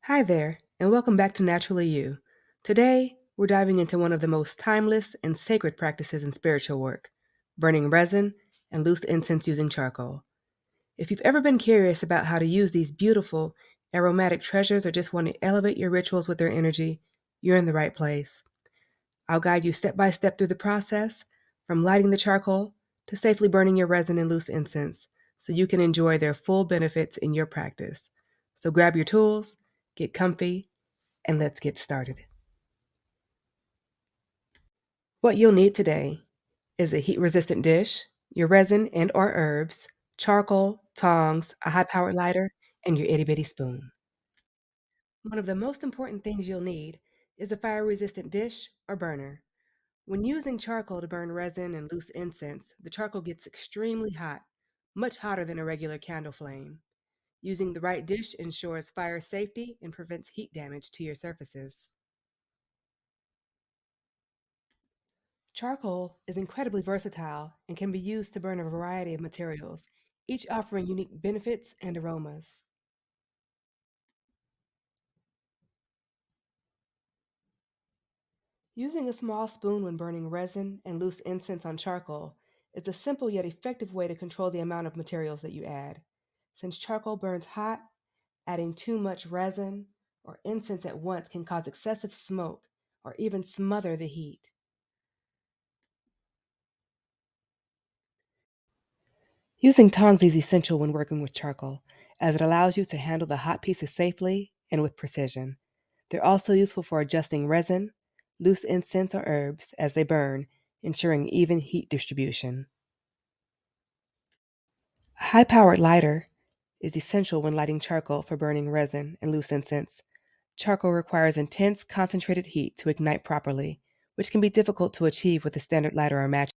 Hi there, and welcome back to Naturally You. Today, we're diving into one of the most timeless and sacred practices in spiritual work burning resin and loose incense using charcoal. If you've ever been curious about how to use these beautiful, aromatic treasures or just want to elevate your rituals with their energy, you're in the right place. I'll guide you step by step through the process, from lighting the charcoal to safely burning your resin and loose incense, so you can enjoy their full benefits in your practice. So grab your tools, get comfy, and let's get started. What you'll need today is a heat-resistant dish, your resin and or herbs, charcoal, tongs, a high-powered lighter, and your itty-bitty spoon. One of the most important things you'll need is a fire-resistant dish or burner. When using charcoal to burn resin and loose incense, the charcoal gets extremely hot, much hotter than a regular candle flame. Using the right dish ensures fire safety and prevents heat damage to your surfaces. Charcoal is incredibly versatile and can be used to burn a variety of materials, each offering unique benefits and aromas. Using a small spoon when burning resin and loose incense on charcoal is a simple yet effective way to control the amount of materials that you add. Since charcoal burns hot, adding too much resin or incense at once can cause excessive smoke or even smother the heat. Using tongs is essential when working with charcoal, as it allows you to handle the hot pieces safely and with precision. They're also useful for adjusting resin, loose incense, or herbs as they burn, ensuring even heat distribution. A high powered lighter is essential when lighting charcoal for burning resin and loose incense. Charcoal requires intense, concentrated heat to ignite properly, which can be difficult to achieve with a standard lighter or match.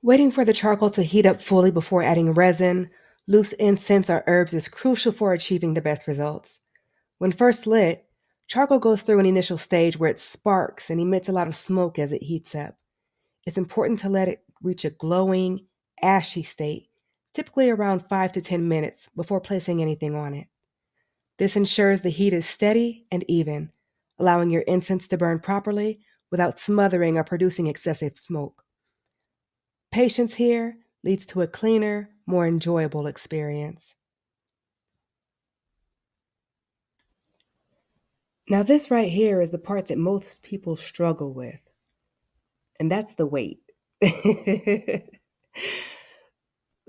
Waiting for the charcoal to heat up fully before adding resin, loose incense, or herbs is crucial for achieving the best results. When first lit, charcoal goes through an initial stage where it sparks and emits a lot of smoke as it heats up. It's important to let it reach a glowing, ashy state, typically around 5 to 10 minutes before placing anything on it. This ensures the heat is steady and even, allowing your incense to burn properly without smothering or producing excessive smoke. Patience here leads to a cleaner, more enjoyable experience. Now, this right here is the part that most people struggle with, and that's the wait.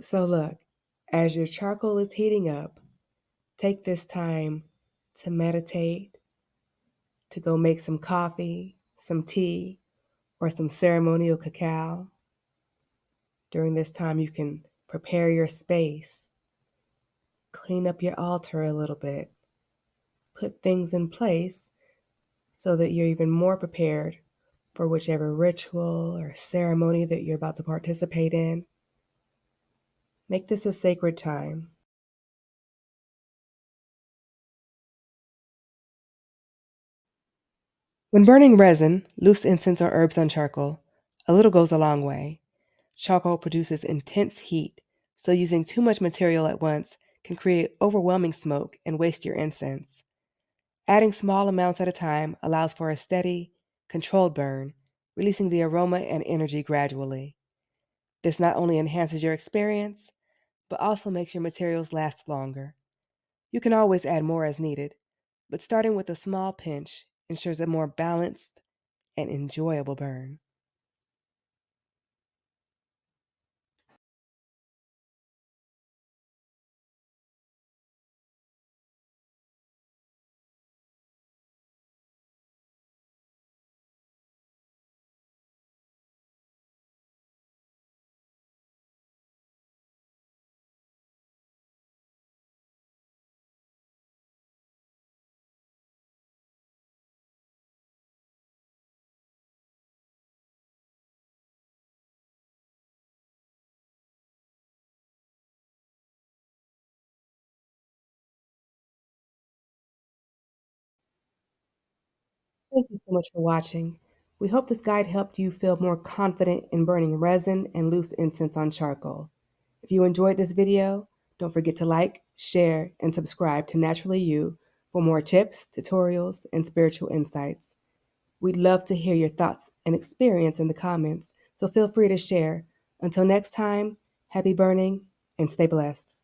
So, look, as your charcoal is heating up, take this time to meditate, to go make some coffee, some tea, or some ceremonial cacao. During this time, you can prepare your space, clean up your altar a little bit, put things in place so that you're even more prepared for whichever ritual or ceremony that you're about to participate in. Make this a sacred time. When burning resin, loose incense, or herbs on charcoal, a little goes a long way. Charcoal produces intense heat, so using too much material at once can create overwhelming smoke and waste your incense. Adding small amounts at a time allows for a steady, controlled burn, releasing the aroma and energy gradually. This not only enhances your experience, but also makes your materials last longer. You can always add more as needed, but starting with a small pinch ensures a more balanced and enjoyable burn. Thank you so much for watching. We hope this guide helped you feel more confident in burning resin and loose incense on charcoal. If you enjoyed this video, don't forget to like, share, and subscribe to Naturally You for more tips, tutorials, and spiritual insights. We'd love to hear your thoughts and experience in the comments, so feel free to share. Until next time, happy burning and stay blessed.